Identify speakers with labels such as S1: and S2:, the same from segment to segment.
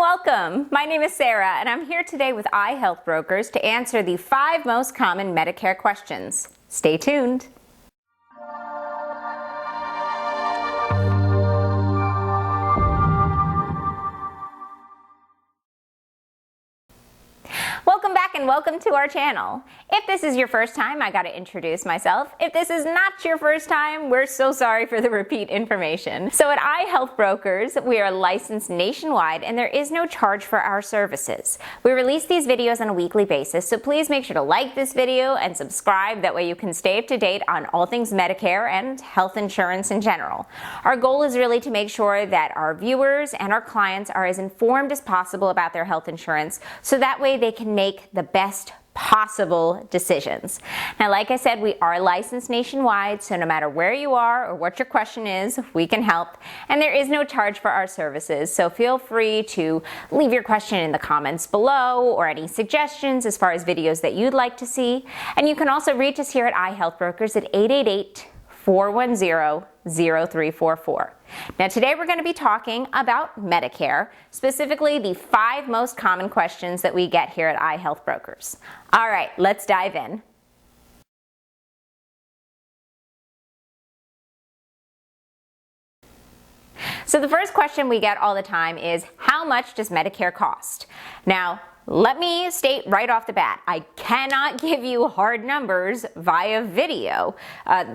S1: Welcome. My name is Sarah, and I'm here today with iHealthBrokers to answer the 5 most common Medicare questions. Stay tuned. Welcome back and welcome to our channel. If this is your first time, I gotta introduce myself. If this is not your first time, we're so sorry for the repeat information. So at iHealthBrokers, we are licensed nationwide and there is no charge for our services. We release these videos on a weekly basis, so please make sure to like this video and subscribe. That way you can stay up to date on all things Medicare and health insurance in general. Our goal is really to make sure that our viewers and our clients are as informed as possible about their health insurance, so that way they can make the best possible decisions. Now, like I said, we are licensed nationwide, so no matter where you are or what your question is, we can help. And there is no charge for our services, so feel free to leave your question in the comments below or any suggestions as far as videos that you'd like to see. And you can also reach us here at iHealthBrokers at 888-410-0344. Now today we're going to be talking about Medicare, specifically the 5 most common questions that we get here at iHealthBrokers. All right, let's dive in. So the first question we get all the time is, how much does Medicare cost? Now, let me state right off the bat, I cannot give you hard numbers via video.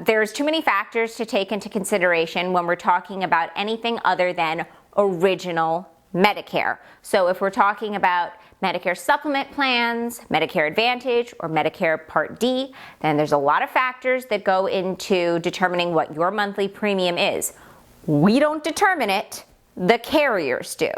S1: There's too many factors to take into consideration when we're talking about anything other than original Medicare. So if we're talking about Medicare Supplement plans, Medicare Advantage, or Medicare Part D, then there's a lot of factors that go into determining what your monthly premium is. We don't determine it, the carriers do.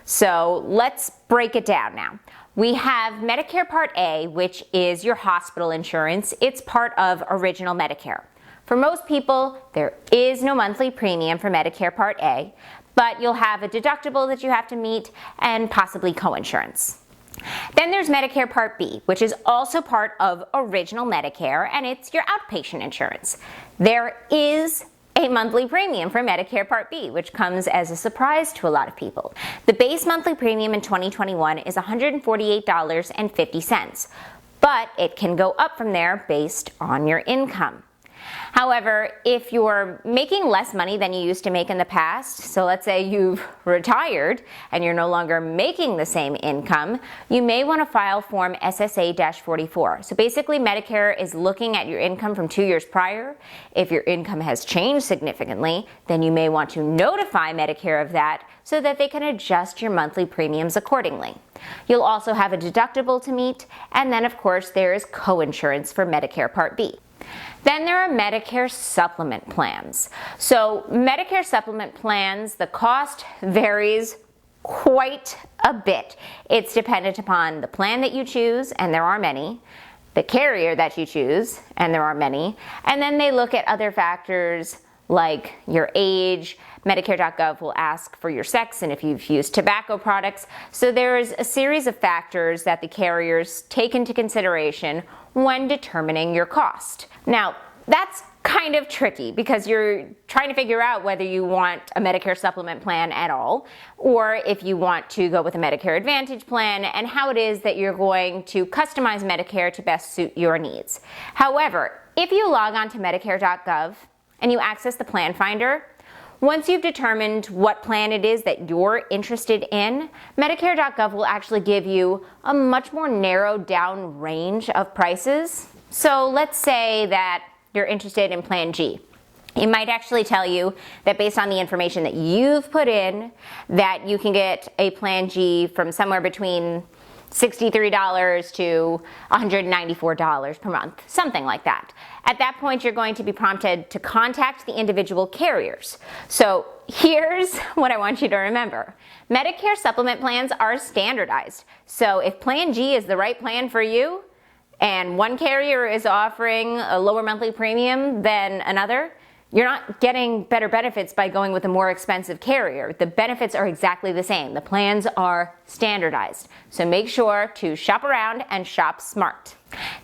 S1: So let's break it down now. We have Medicare Part A, which is your hospital insurance. It's part of original Medicare. For most people, there is no monthly premium for Medicare Part A, but you'll have a deductible that you have to meet and possibly coinsurance. Then there's Medicare Part B, which is also part of original Medicare, and it's your outpatient insurance. There is a monthly premium for Medicare Part B, which comes as a surprise to a lot of people. The base monthly premium in 2021 is $148.50, but it can go up from there based on your income. However, if you're making less money than you used to make in the past, so let's say you've retired and you're no longer making the same income, you may want to file Form SSA-44. So basically, Medicare is looking at your income from 2 years prior. If your income has changed significantly, then you may want to notify Medicare of that so that they can adjust your monthly premiums accordingly. You'll also have a deductible to meet, and then of course there is coinsurance for Medicare Part B. Then there are Medicare Supplement plans. So Medicare Supplement plans, the cost varies quite a bit. It's dependent upon the plan that you choose, and there are many, the carrier that you choose, and there are many, and then they look at other factors like your age. Medicare.gov will ask for your sex and if you've used tobacco products. So there's a series of factors that the carriers take into consideration when determining your cost. Now, that's kind of tricky because you're trying to figure out whether you want a Medicare Supplement plan at all, or if you want to go with a Medicare Advantage plan, and how it is that you're going to customize Medicare to best suit your needs. However, if you log on to Medicare.gov and you access the Plan Finder, once you've determined what plan it is that you're interested in, Medicare.gov will actually give you a much more narrowed down range of prices. So let's say that you're interested in Plan G. It might actually tell you that based on the information that you've put in, that you can get a Plan G from somewhere between $63 to $194 per month, something like that. At that point, you're going to be prompted to contact the individual carriers. So here's what I want you to remember. Medicare Supplement plans are standardized. So if Plan G is the right plan for you, and one carrier is offering a lower monthly premium than another, you're not getting better benefits by going with a more expensive carrier. The benefits are exactly the same. The plans are standardized. So make sure to shop around and shop smart.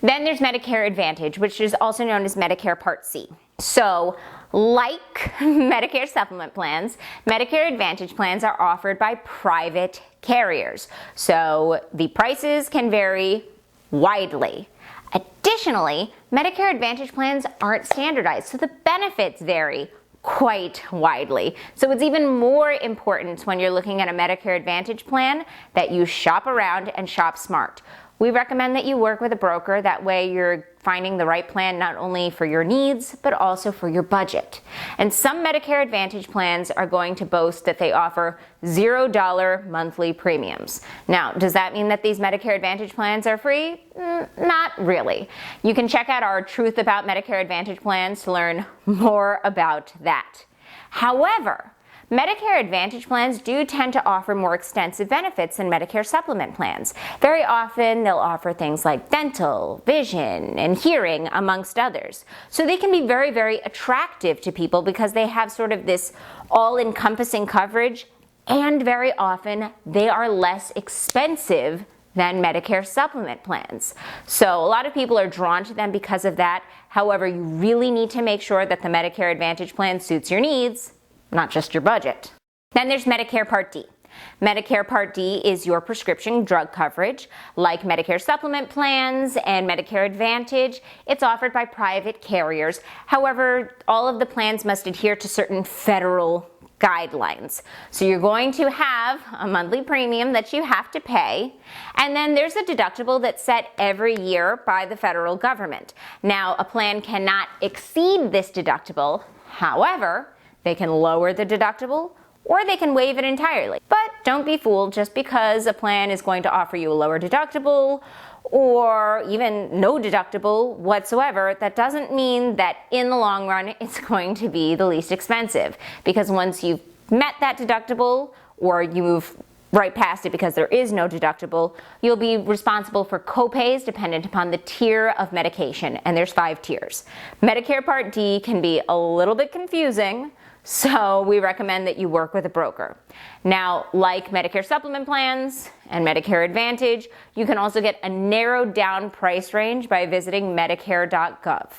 S1: Then there's Medicare Advantage, which is also known as Medicare Part C. So Like Medicare Supplement plans, Medicare Advantage plans are offered by private carriers, so the prices can vary widely. Additionally, Medicare Advantage plans aren't standardized, so the benefits vary quite widely. So it's even more important when you're looking at a Medicare Advantage plan that you shop around and shop smart. We recommend that you work with a broker. That way you're finding the right plan not only for your needs, but also for your budget. And some Medicare Advantage plans are going to boast that they offer $0 monthly premiums. Now, does that mean that these Medicare Advantage plans are free? Not really. You can check out our Truth About Medicare Advantage plans to learn more about that. However, Medicare Advantage plans do tend to offer more extensive benefits than Medicare Supplement plans. Very often, they'll offer things like dental, vision, and hearing, amongst others. So they can be very, very attractive to people because they have sort of this all-encompassing coverage, and very often, they are less expensive than Medicare Supplement plans. So a lot of people are drawn to them because of that. However, you really need to make sure that the Medicare Advantage plan suits your needs, not just your budget. Then there's Medicare Part D. Medicare Part D is your prescription drug coverage. Like Medicare Supplement plans and Medicare Advantage, it's offered by private carriers. However, all of the plans must adhere to certain federal guidelines. So you're going to have a monthly premium that you have to pay, and then there's a deductible that's set every year by the federal government. Now, a plan cannot exceed this deductible. However, they can lower the deductible or they can waive it entirely. But don't be fooled, just because a plan is going to offer you a lower deductible or even no deductible whatsoever, that doesn't mean that in the long run it's going to be the least expensive. Because once you've met that deductible or you move right past it because there is no deductible, you'll be responsible for copays dependent upon the tier of medication, and there's 5 tiers. Medicare Part D can be a little bit confusing, so we recommend that you work with a broker. Now, like Medicare Supplement plans and Medicare Advantage, you can also get a narrowed down price range by visiting Medicare.gov.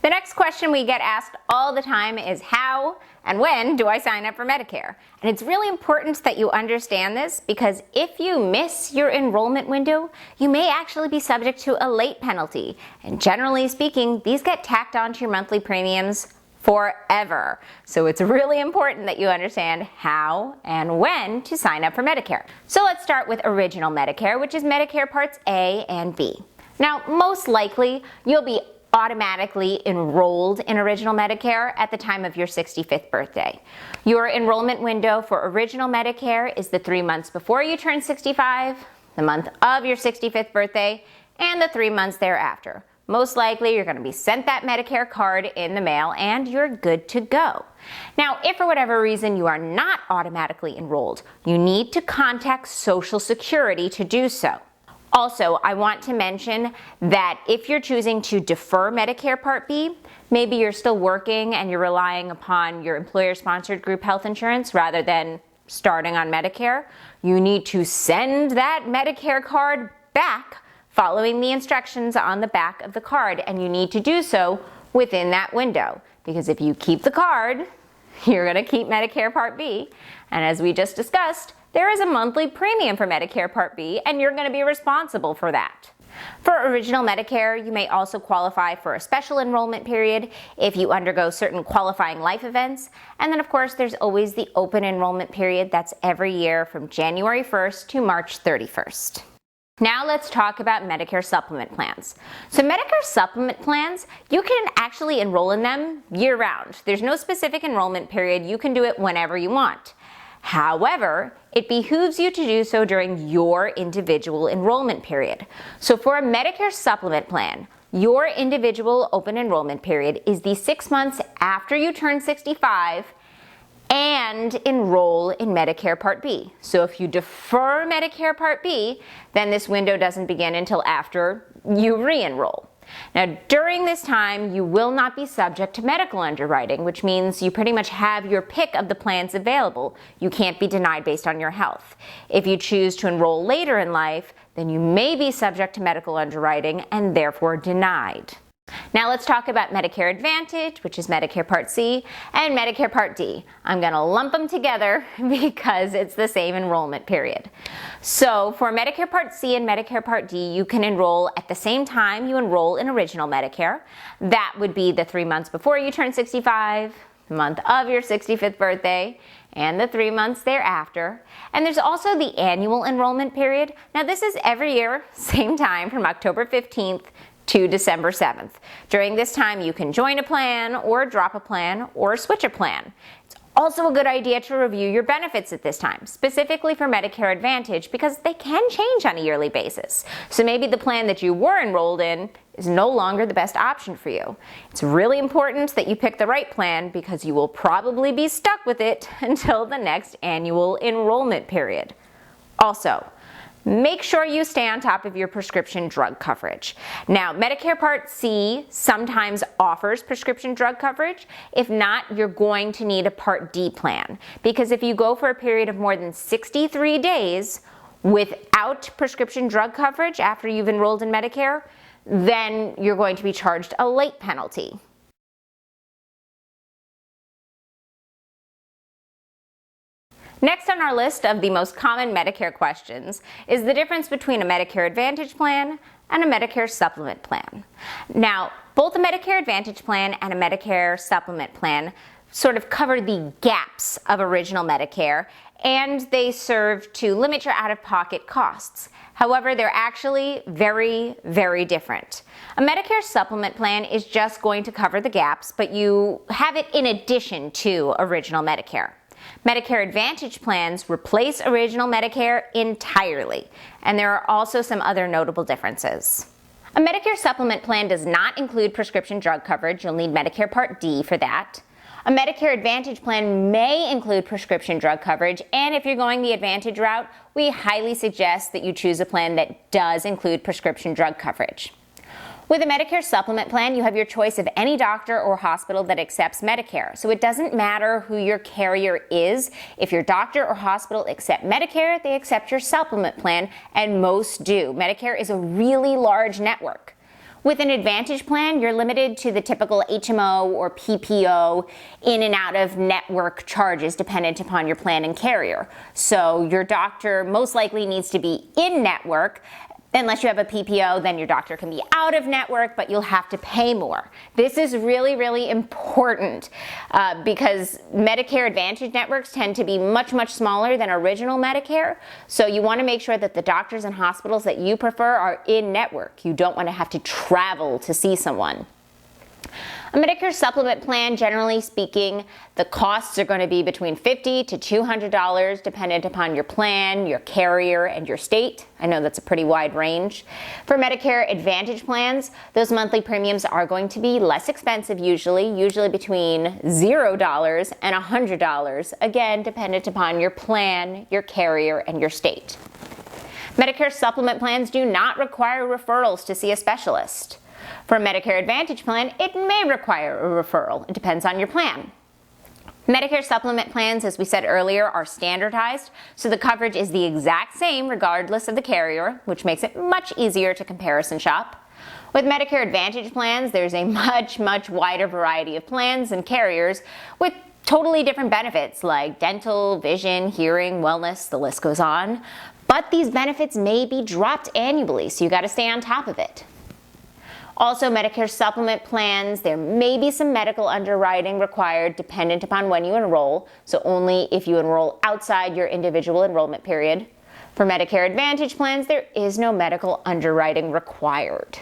S1: The next question we get asked all the time is how and when do I sign up for Medicare? And it's really important that you understand this, because if you miss your enrollment window, you may actually be subject to a late penalty. And generally speaking, these get tacked onto your monthly premiums forever. So it's really important that you understand how and when to sign up for Medicare. So let's start with Original Medicare, which is Medicare Parts A and B. Now, most likely, you'll be automatically enrolled in Original Medicare at the time of your 65th birthday. Your enrollment window for Original Medicare is the 3 months before you turn 65, the month of your 65th birthday, and the 3 months thereafter. Most likely, you're going to be sent that Medicare card in the mail and you're good to go. Now, if for whatever reason you are not automatically enrolled, you need to contact Social Security to do so. Also, I want to mention that if you're choosing to defer Medicare Part B, maybe you're still working and you're relying upon your employer-sponsored group health insurance rather than starting on Medicare, you need to send that Medicare card back following the instructions on the back of the card, and you need to do so within that window. Because if you keep the card, you're going to keep Medicare Part B, and as we just discussed, there is a monthly premium for Medicare Part B, and you're going to be responsible for that. For Original Medicare, you may also qualify for a special enrollment period if you undergo certain qualifying life events. And then, of course, there's always the open enrollment period that's every year from January 1st to March 31st. Now let's talk about Medicare Supplement plans. So Medicare Supplement plans, you can actually enroll in them year-round. There's no specific enrollment period. You can do it whenever you want. However, it behooves you to do so during your individual enrollment period. So for a Medicare Supplement plan, your individual open enrollment period is the 6 months after you turn 65 and enroll in Medicare Part B. So if you defer Medicare Part B, then this window doesn't begin until after you re-enroll. Now, during this time, you will not be subject to medical underwriting, which means you pretty much have your pick of the plans available. You can't be denied based on your health. If you choose to enroll later in life, then you may be subject to medical underwriting and therefore denied. Now let's talk about Medicare Advantage, which is Medicare Part C, and Medicare Part D. I'm going to lump them together because it's the same enrollment period. So for Medicare Part C and Medicare Part D, you can enroll at the same time you enroll in original Medicare. That would be the 3 months before you turn 65, the month of your 65th birthday, and the 3 months thereafter. And there's also the annual enrollment period. Now this is every year, same time, from October 15th to December 7th. During this time, you can join a plan or drop a plan or switch a plan. It's also a good idea to review your benefits at this time, specifically for Medicare Advantage, because they can change on a yearly basis. So maybe the plan that you were enrolled in is no longer the best option for you. It's really important that you pick the right plan because you will probably be stuck with it until the next annual enrollment period. Also, make sure you stay on top of your prescription drug coverage. Now, Medicare Part C sometimes offers prescription drug coverage. If not, you're going to need a Part D plan, because if you go for a period of more than 63 days without prescription drug coverage after you've enrolled in Medicare, then you're going to be charged a late penalty. Next on our list of the most common Medicare questions is the difference between a Medicare Advantage plan and a Medicare Supplement plan. Now, both a Medicare Advantage plan and a Medicare Supplement plan sort of cover the gaps of original Medicare, and they serve to limit your out-of-pocket costs. However, they're actually very, very different. A Medicare Supplement plan is just going to cover the gaps, but you have it in addition to original Medicare. Medicare Advantage plans replace original Medicare entirely, and there are also some other notable differences. A Medicare Supplement plan does not include prescription drug coverage. You'll need Medicare Part D for that. A Medicare Advantage plan may include prescription drug coverage, and if you're going the Advantage route, we highly suggest that you choose a plan that does include prescription drug coverage. With a Medicare Supplement plan, you have your choice of any doctor or hospital that accepts Medicare. So it doesn't matter who your carrier is. If your doctor or hospital accept Medicare, they accept your supplement plan, and most do. Medicare is a really large network. With an Advantage plan, you're limited to the typical HMO or PPO in and out of network charges dependent upon your plan and carrier. So your doctor most likely needs to be in network. Unless you have a PPO, then your doctor can be out of network, but you'll have to pay more. This is really, really important because Medicare Advantage networks tend to be much, much smaller than original Medicare. So you want to make sure that the doctors and hospitals that you prefer are in network. You don't want to have to travel to see someone. A Medicare Supplement plan, generally speaking, the costs are going to be between $50 to $200 dependent upon your plan, your carrier, and your state. I know that's a pretty wide range. For Medicare Advantage plans, those monthly premiums are going to be less expensive usually between $0 and $100, again, dependent upon your plan, your carrier, and your state. Medicare Supplement plans do not require referrals to see a specialist. For a Medicare Advantage plan, it may require a referral. It depends on your plan. Medicare Supplement plans, as we said earlier, are standardized, so the coverage is the exact same regardless of the carrier, which makes it much easier to comparison shop. With Medicare Advantage plans, there's a much, much wider variety of plans and carriers with totally different benefits like dental, vision, hearing, wellness, the list goes on. But these benefits may be dropped annually, so you got to stay on top of it. Also, Medicare Supplement plans, there may be some medical underwriting required dependent upon when you enroll, so only if you enroll outside your individual enrollment period. For Medicare Advantage plans, there is no medical underwriting required.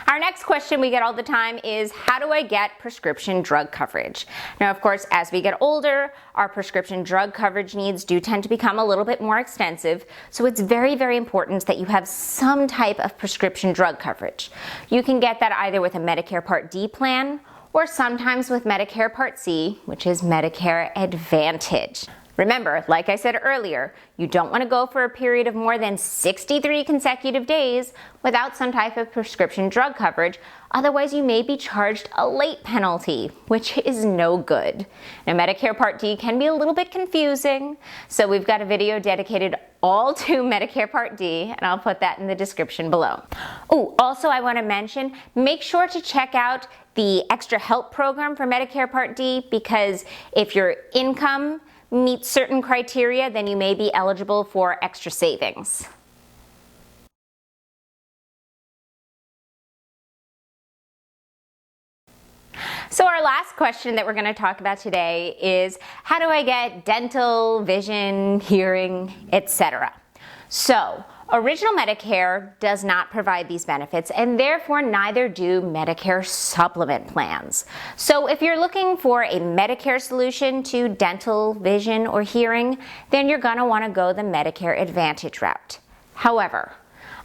S1: Our next question we get all the time is, how do I get prescription drug coverage? Now, of course, as we get older, our prescription drug coverage needs do tend to become a little bit more extensive, so it's very, very important that you have some type of prescription drug coverage. You can get that either with a Medicare Part D plan or sometimes with Medicare Part C, which is Medicare Advantage. Remember, like I said earlier, you don't want to go for a period of more than 63 consecutive days without some type of prescription drug coverage. Otherwise, you may be charged a late penalty, which is no good. Now, Medicare Part D can be a little bit confusing, so we've got a video dedicated all to Medicare Part D, and I'll put that in the description below. Oh, also I want to mention, make sure to check out the Extra Help program for Medicare Part D, because if your income meets certain criteria, then you may be eligible for extra savings. So our last question that we're going to talk about today is, how do I get dental, vision, hearing, etc.? So, original Medicare does not provide these benefits, and therefore neither do Medicare Supplement plans. So if you're looking for a Medicare solution to dental, vision, or hearing, then you're going to want to go the Medicare Advantage route. However,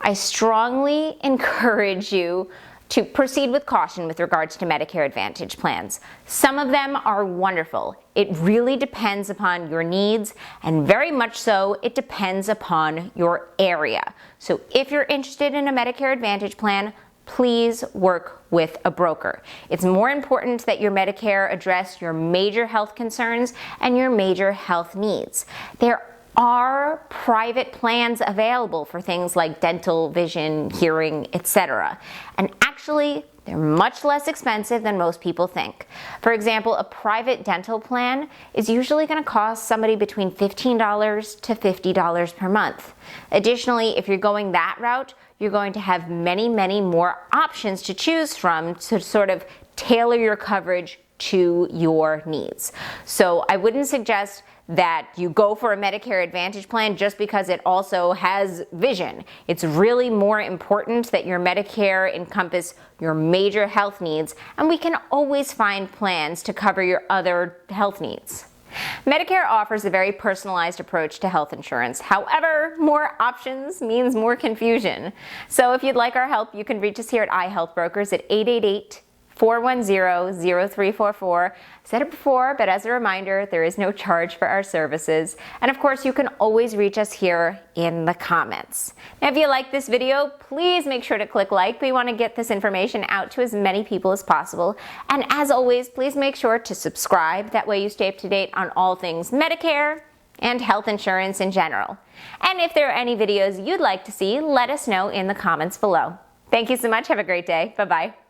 S1: I strongly encourage you to proceed with caution with regards to Medicare Advantage plans. Some of them are wonderful. It really depends upon your needs, and very much so, it depends upon your area. So if you're interested in a Medicare Advantage plan, please work with a broker. It's more important that your Medicare address your major health concerns and your major health needs. There are private plans available for things like dental, vision, hearing, etc. And actually, they're much less expensive than most people think. For example, a private dental plan is usually going to cost somebody between $15 to $50 per month. Additionally, if you're going that route, you're going to have many, many more options to choose from to sort of tailor your coverage to your needs. So I wouldn't suggest that you go for a Medicare Advantage plan just because it also has vision. It's really more important that your Medicare encompass your major health needs, and we can always find plans to cover your other health needs. Medicare offers a very personalized approach to health insurance. However, more options means more confusion. So if you'd like our help, you can reach us here at iHealthBrokers at 888-410-0344. I said it before, but as a reminder, there is no charge for our services. And of course, you can always reach us here in the comments. Now, if you like this video, please make sure to click like. We want to get this information out to as many people as possible. And as always, please make sure to subscribe. That way you stay up to date on all things Medicare and health insurance in general. And if there are any videos you'd like to see, let us know in the comments below. Thank you so much. Have a great day. Bye-bye.